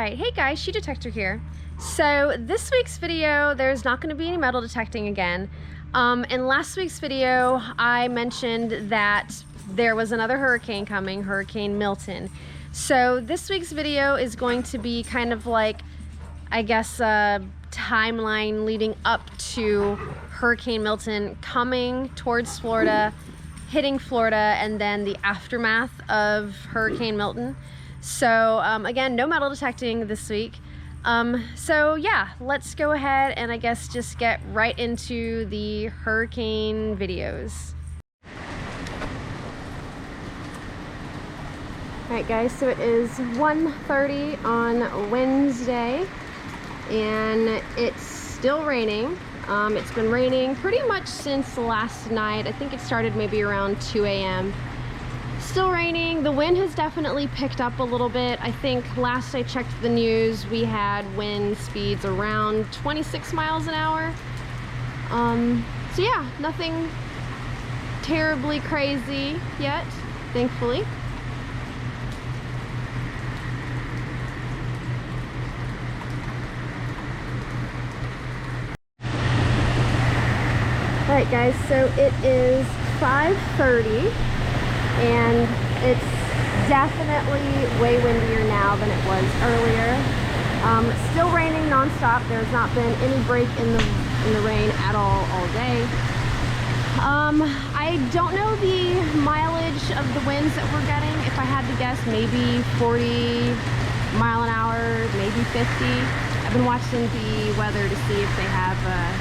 Alright, hey guys, She Detector here. So this week's video, there's not going to be any metal detecting again. In last week's video, I mentioned that there was another hurricane coming, Hurricane Milton. So this week's video is going to be kind of like, I guess, a timeline leading up to Hurricane Milton coming towards Florida, hitting Florida, and then the aftermath of Hurricane Milton. So again, no metal detecting this week. So yeah, let's go ahead and I guess just get right into the hurricane videos. Alright guys, so it is 1:30 on Wednesday and it's still raining. It's been raining pretty much since last night. I think it started maybe around 2 a.m. Still raining. The wind has definitely picked up a little bit. I think last I checked the news, we had wind speeds around 26 miles an hour. So yeah, nothing terribly crazy yet, thankfully. Alright guys, so it is 5:30. And it's definitely way windier now than it was earlier. Still raining nonstop. There's not been any break in the rain at all day. I don't know the mileage of the winds that we're getting. If I had to guess, maybe 40 mile an hour, maybe 50. I've been watching the weather to see if they have a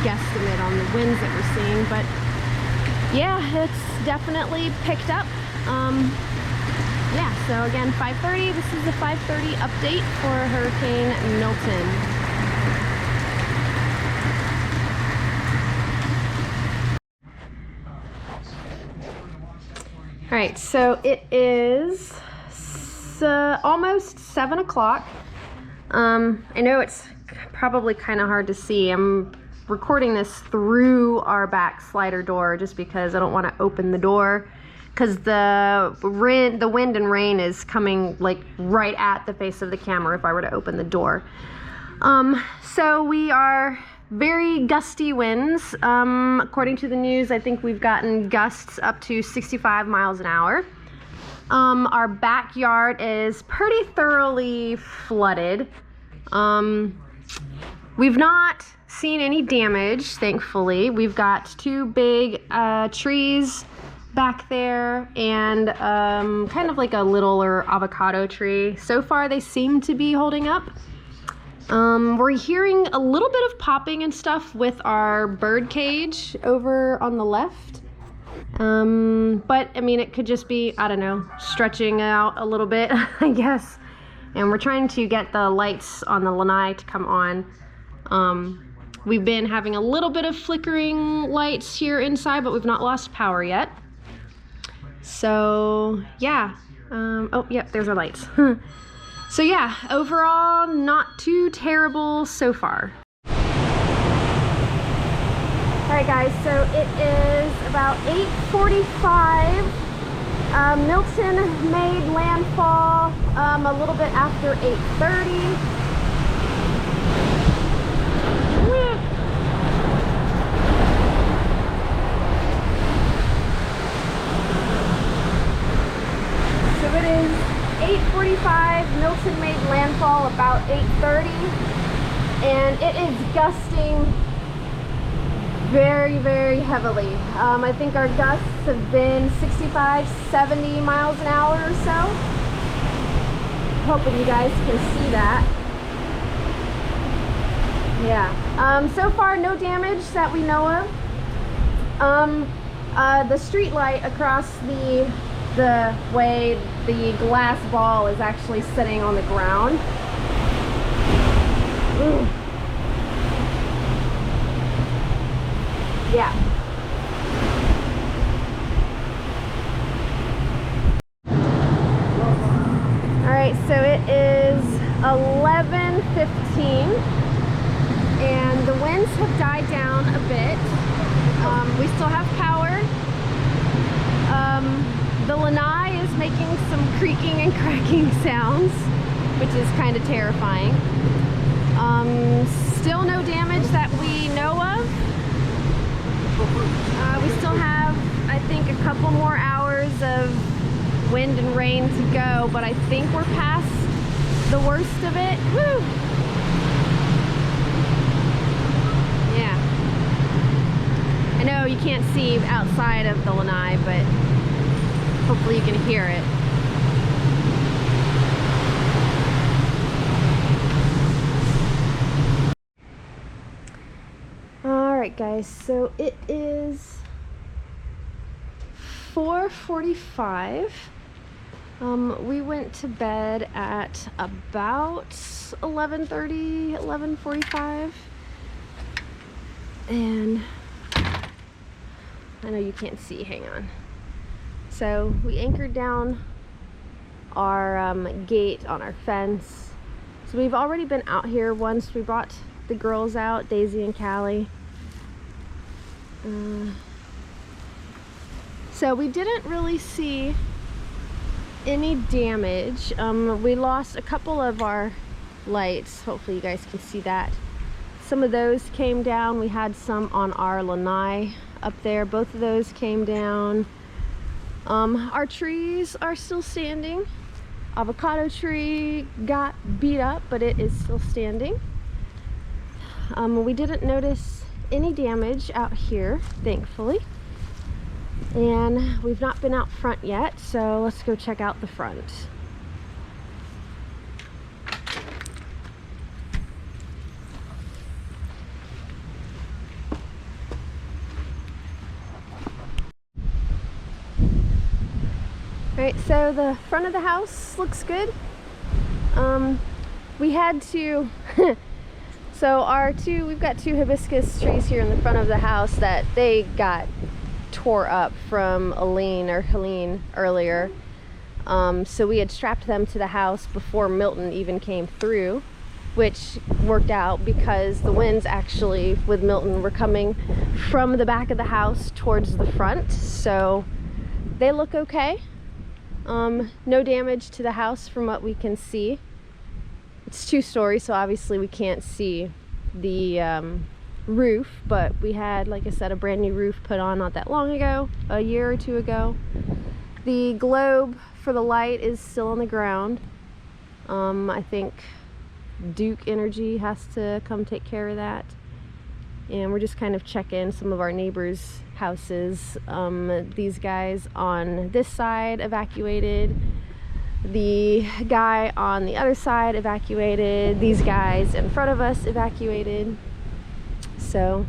guesstimate on the winds that we're seeing, but yeah, it's definitely picked up. Yeah, so again, 5:30. This is the 5:30 update for Hurricane Milton. All right, so it is almost 7 o'clock. I know it's probably kind of hard to see. I'm recording this through our back slider door just because I don't want to open the door because the wind and rain is coming like right at the face of the camera if I were to open the door. So we are very gusty winds. According to the news, I think we've gotten gusts up to 65 miles an hour. Our backyard is pretty thoroughly flooded. We've not seen any damage, thankfully. We've got two big trees back there and kind of like a littler avocado tree. So far they seem to be holding up. We're hearing a little bit of popping and stuff with our bird cage over on the left. But I mean, it could just be, I don't know, stretching out a little bit, I guess. And we're trying to get the lights on the lanai to come on. We've been having a little bit of flickering lights here inside, but we've not lost power yet. So yeah, oh yeah, there's our lights. So yeah, overall not too terrible so far. Alright guys, so it is about 8:45. Milton made landfall a little bit after 8:30. So it is 8:45, Milton made landfall about 8:30, and it is gusting very, very heavily. I think our gusts have been 65, 70 miles an hour or so. Hoping you guys can see that. Yeah, so far no damage that we know of. The street light across the way the glass ball is actually sitting on the ground. Ooh. Yeah. Alright, so it is 11:15 and the winds have died down a bit. We still have power. The lanai is making some creaking and cracking sounds. which is kind of terrifying. Still no damage that we know of. We still have, I think, a couple more hours of wind and rain to go, but I think we're past the worst of it. Woo! Yeah. I know you can't see outside of the lanai, but hopefully you can hear it. Alright guys, so it is 4:45. We went to bed at about 11:30, 11:45. And I know you can't see, hang on. So we anchored down our gate on our fence. So we've already been out here once. We brought the girls out, Daisy and Callie. So we didn't really see any damage. We lost a couple of our lights. Hopefully you guys can see that. Some of those came down. We had some on our lanai up there. Both of those came down. Our trees are still standing. Avocado tree got beat up, but it is still standing. We didn't notice any damage out here, thankfully. And we've not been out front yet, so let's go check out the front. Alright, so the front of the house looks good. We had to so we've got two hibiscus trees here in the front of the house that they got tore up from Helene earlier. So we had strapped them to the house before Milton even came through, which worked out because the winds actually with Milton were coming from the back of the house towards the front. So they look okay. No damage to the house from what we can see. It's 2-story, so obviously we can't see the roof, but we had, like I said, a brand new roof put on not that long ago, a year or two ago. The globe for the light is still on the ground. I think Duke Energy has to come take care of that. And we're just kind of checking some of our neighbors' houses. These guys on this side evacuated. The guy on the other side evacuated. These guys in front of us evacuated. So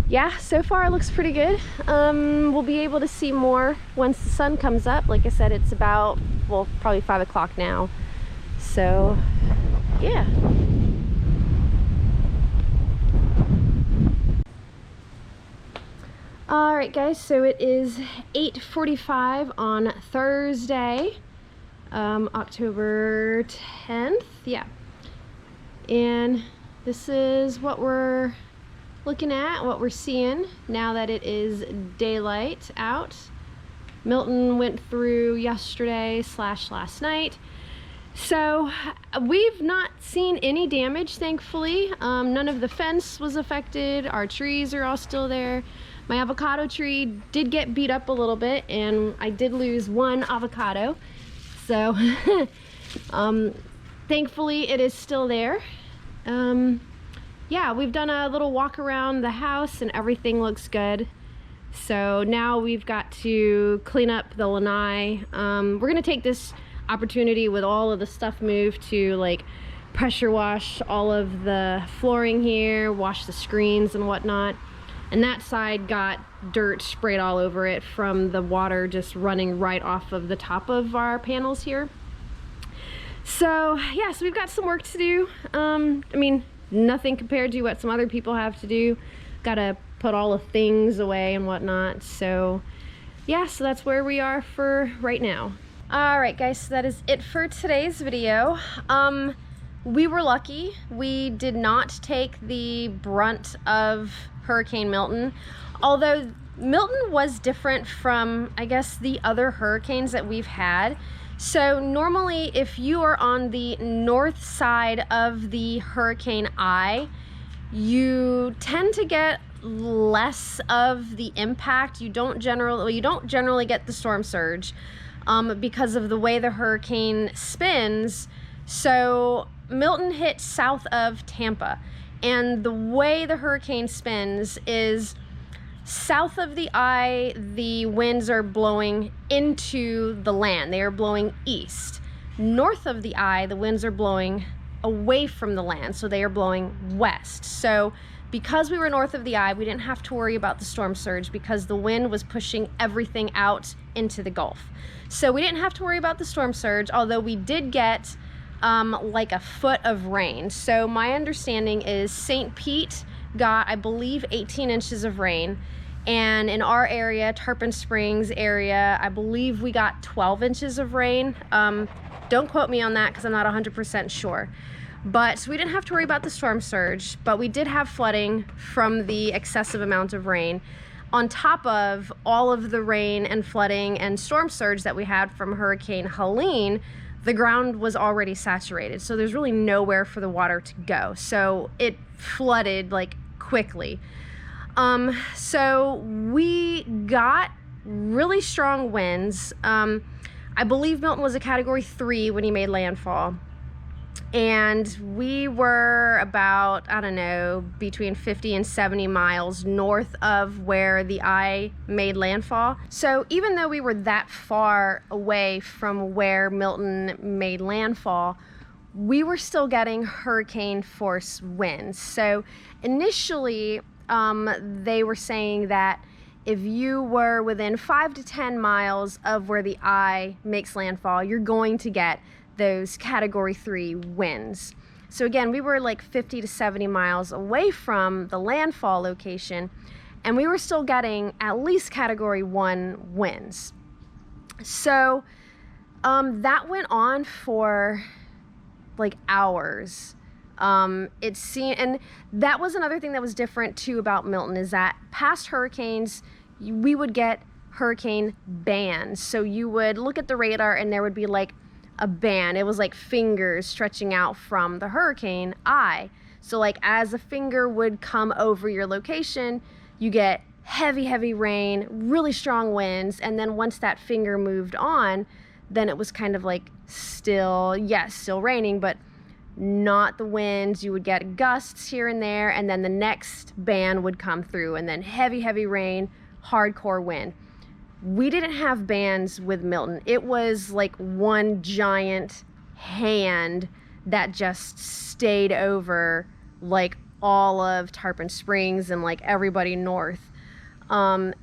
yeah, so far it looks pretty good. We'll be able to see more once the sun comes up. Like I said, it's about, well, probably 5 o'clock now. So yeah. Alright guys, so it is 8:45 on Thursday, October 10th, yeah. And this is what we're looking at, what we're seeing now that it is daylight out. Milton went through yesterday / last night. So we've not seen any damage, thankfully. None of the fence was affected. Our trees are all still there. My avocado tree did get beat up a little bit, and I did lose one avocado. So thankfully it is still there. Yeah, we've done a little walk around the house and everything looks good. So now we've got to clean up the lanai. We're gonna take this opportunity with all of the stuff moved to like pressure wash all of the flooring here, wash the screens and whatnot. And that side got dirt sprayed all over it from the water just running right off of the top of our panels here. So yeah, so we've got some work to do. I mean, nothing compared to what some other people have to do. Gotta put all the things away and whatnot. So yeah, so that's where we are for right now. All right guys, so that is it for today's video. We were lucky. We did not take the brunt of Hurricane Milton, although Milton was different from, I guess, the other hurricanes that we've had So normally if you are on the north side of the hurricane eye, you tend to get less of the impact. You don't generally get the storm surge because of the way the hurricane spins. So Milton hit south of Tampa, and the way the hurricane spins is south of the eye, the winds are blowing into the land. They are blowing east. North of the eye, the winds are blowing away from the land, so they are blowing west. So because we were north of the eye, we didn't have to worry about the storm surge because the wind was pushing everything out into the Gulf. So we didn't have to worry about the storm surge, although we did get like a foot of rain. So my understanding is St. Pete got, I believe, 18 inches of rain. And in our area, Tarpon Springs area, I believe we got 12 inches of rain. Don't quote me on that because I'm not 100% sure. But so we didn't have to worry about the storm surge, but we did have flooding from the excessive amount of rain. On top of all of the rain and flooding and storm surge that we had from Hurricane Helene, the ground was already saturated. So there's really nowhere for the water to go. So it flooded like quickly. So we got really strong winds. I believe Milton was a Category 3 when he made landfall. And we were about, I don't know, between 50 and 70 miles north of where the eye made landfall. So even though we were that far away from where Milton made landfall, we were still getting hurricane force winds. So initially, they were saying that if you were within 5 to 10 miles of where the eye makes landfall, you're going to get those Category 3 winds. So again, we were like 50 to 70 miles away from the landfall location, and we were still getting at least Category 1 winds. So that went on for like hours. It seemed, and that was another thing that was different too about Milton, is that past hurricanes, we would get hurricane bands. So you would look at the radar and there would be like a band. It was like fingers stretching out from the hurricane eye. So like as a finger would come over your location, you get heavy, heavy rain, really strong winds. And then once that finger moved on, then it was kind of like still raining, but not the winds. You would get gusts here and there, and then the next band would come through, and then heavy, heavy rain, hardcore wind. We didn't have bands with Milton. It was like one giant hand that just stayed over like all of Tarpon Springs and like everybody north.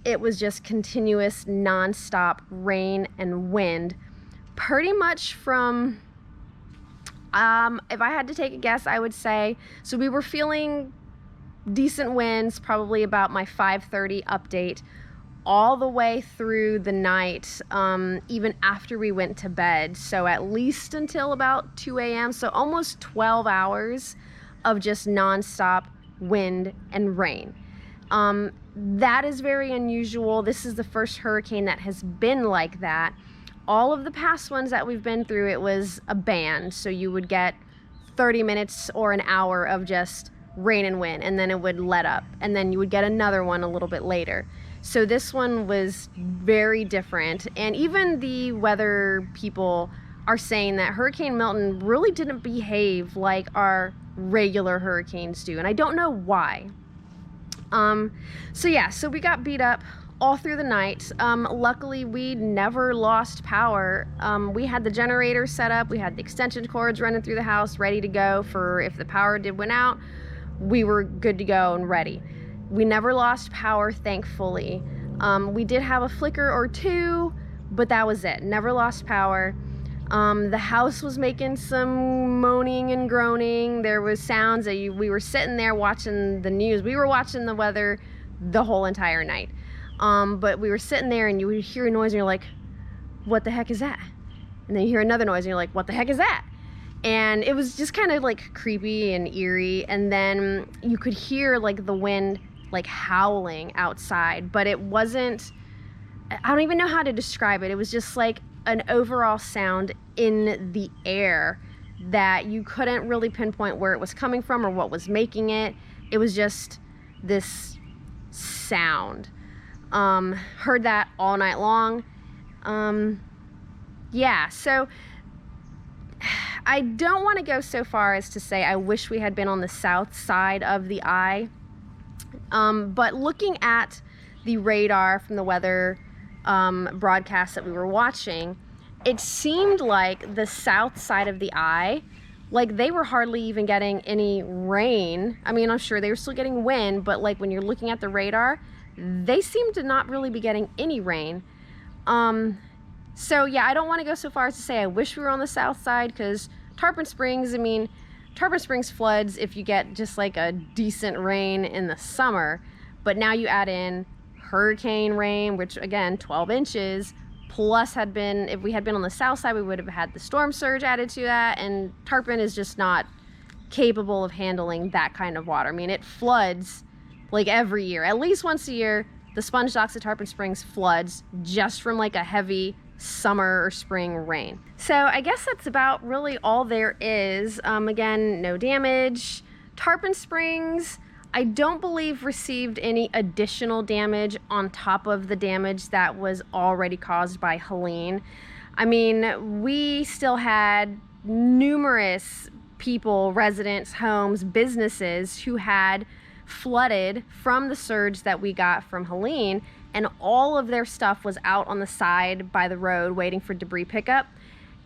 It was just continuous nonstop rain and wind, pretty much from if I had to take a guess, I would say, so we were feeling decent winds probably about my 5:30 update all the way through the night, even after we went to bed. So at least until about 2 a.m. So almost 12 hours of just nonstop wind and rain. That is very unusual. This is the first hurricane that has been like that. All of the past ones that we've been through, it was a band. So you would get 30 minutes or an hour of just rain and wind, and then it would let up, and then you would get another one a little bit later. So this one was very different. And even the weather people are saying that Hurricane Milton really didn't behave like our regular hurricanes do. And I don't know why. So we got beat up all through the night. Luckily, we never lost power. We had the generator set up. We had the extension cords running through the house, ready to go for if the power did went out, we were good to go and ready. We never lost power, thankfully. We did have a flicker or two, but that was it. Never lost power. The house was making some moaning and groaning. There was sounds that we were sitting there watching the news. We were watching the weather the whole entire night. But we were sitting there and you would hear a noise and you're like, what the heck is that? And then you hear another noise and you're like, what the heck is that? And it was just kind of like creepy and eerie. And then you could hear like the wind like howling outside, but it wasn't, I don't even know how to describe it. It was just like an overall sound in the air that you couldn't really pinpoint where it was coming from or what was making it. It was just this sound. Heard that all night long. Yeah, so I don't want to go so far as to say I wish we had been on the south side of the eye. But looking at the radar from the weather broadcast that we were watching, it seemed like the south side of the eye, like they were hardly even getting any rain. I mean, I'm sure they were still getting wind, but like when you're looking at the radar, they seem to not really be getting any rain. So yeah, I don't want to go so far as to say I wish we were on the south side, because Tarpon Springs, I mean, Tarpon Springs floods if you get just like a decent rain in the summer, but now you add in hurricane rain, which again, 12 inches, plus if we had been on the south side, we would have had the storm surge added to that, and Tarpon is just not capable of handling that kind of water. I mean, it floods like every year, at least once a year. The sponge docks at Tarpon Springs floods just from like a heavy summer or spring rain. So I guess that's about really all there is. Again, no damage. Tarpon Springs, I don't believe received any additional damage on top of the damage that was already caused by Helene. I mean, we still had numerous people, residents, homes, businesses who had flooded from the surge that we got from Helene, and all of their stuff was out on the side by the road waiting for debris pickup,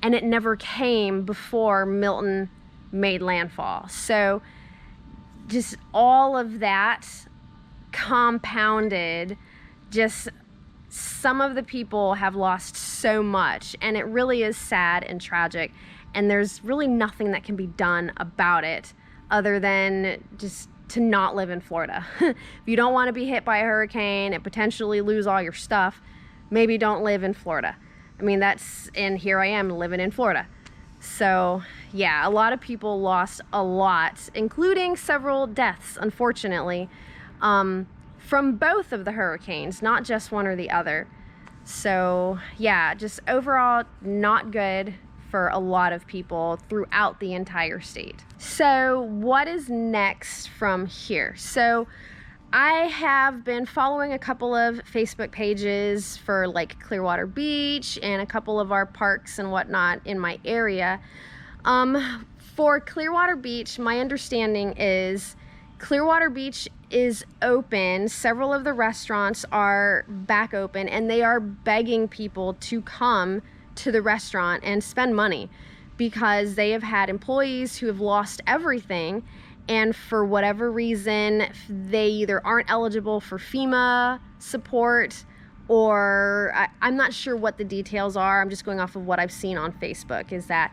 and it never came before Milton made landfall. So just all of that compounded, just some of the people have lost so much, and it really is sad and tragic, and there's really nothing that can be done about it other than just to not live in Florida. If you don't want to be hit by a hurricane and potentially lose all your stuff, maybe don't live in Florida. I mean, and here I am living in Florida. So yeah, a lot of people lost a lot, including several deaths, unfortunately, from both of the hurricanes, not just one or the other. So yeah, just overall not good for a lot of people throughout the entire state. So what is next from here? So I have been following a couple of Facebook pages for like Clearwater Beach and a couple of our parks and whatnot in my area. For Clearwater Beach, my understanding is Clearwater Beach is open. Several of the restaurants are back open, and they are begging people to come to the restaurant and spend money, because they have had employees who have lost everything, and for whatever reason they either aren't eligible for FEMA support, or I'm not sure what the details are. I'm just going off of what I've seen on Facebook, is that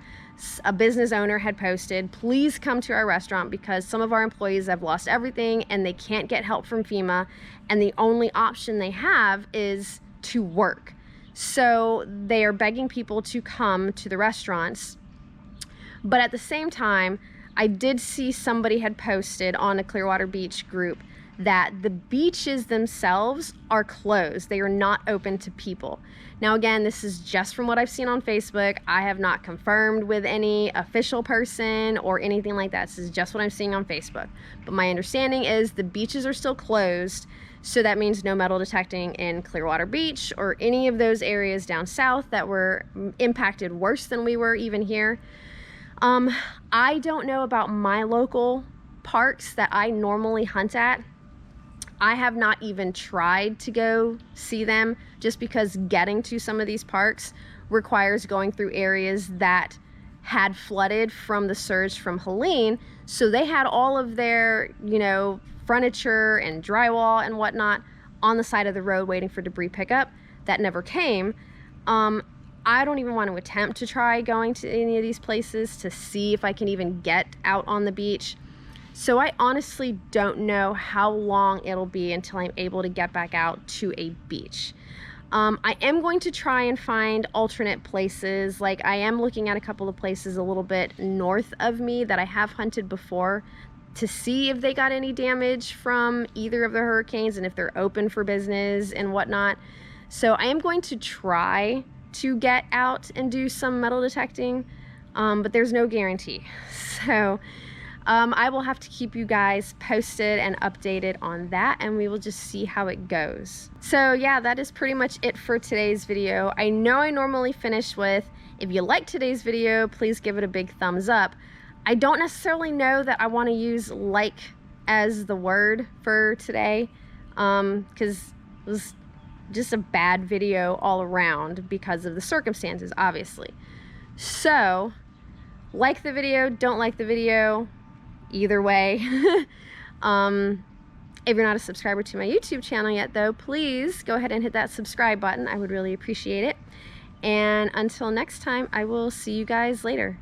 a business owner had posted, please come to our restaurant because some of our employees have lost everything and they can't get help from FEMA, and the only option they have is to work. So they are begging people to come to the restaurants. But at the same time, I did see somebody had posted on a Clearwater Beach group that the beaches themselves are closed. They are not open to people. Now again, this is just from what I've seen on Facebook. I have not confirmed with any official person or anything like that. This is just what I'm seeing on Facebook. But my understanding is the beaches are still closed. So that means no metal detecting in Clearwater Beach or any of those areas down south that were impacted worse than we were even here. I don't know about my local parks that I normally hunt at. I have not even tried to go see them, just because getting to some of these parks requires going through areas that had flooded from the surge from Helene. So they had all of their, furniture and drywall and whatnot on the side of the road waiting for debris pickup. That never came. I don't even want to attempt to try going to any of these places to see if I can even get out on the beach. So I honestly don't know how long it'll be until I'm able to get back out to a beach. I am going to try and find alternate places. Like, I am looking at a couple of places a little bit north of me that I have hunted before to see if they got any damage from either of the hurricanes and if they're open for business and whatnot. So I am going to try to get out and do some metal detecting, but there's no guarantee. So I will have to keep you guys posted and updated on that, and we will just see how it goes. So yeah, that is pretty much it for today's video. I know I normally finish with, if you like today's video, please give it a big thumbs up. I don't necessarily know that I want to use like as the word for today, because it was just a bad video all around because of the circumstances, obviously. So like the video, don't like the video, either way. If you're not a subscriber to my YouTube channel yet though, please go ahead and hit that subscribe button. I would really appreciate it. And until next time, I will see you guys later.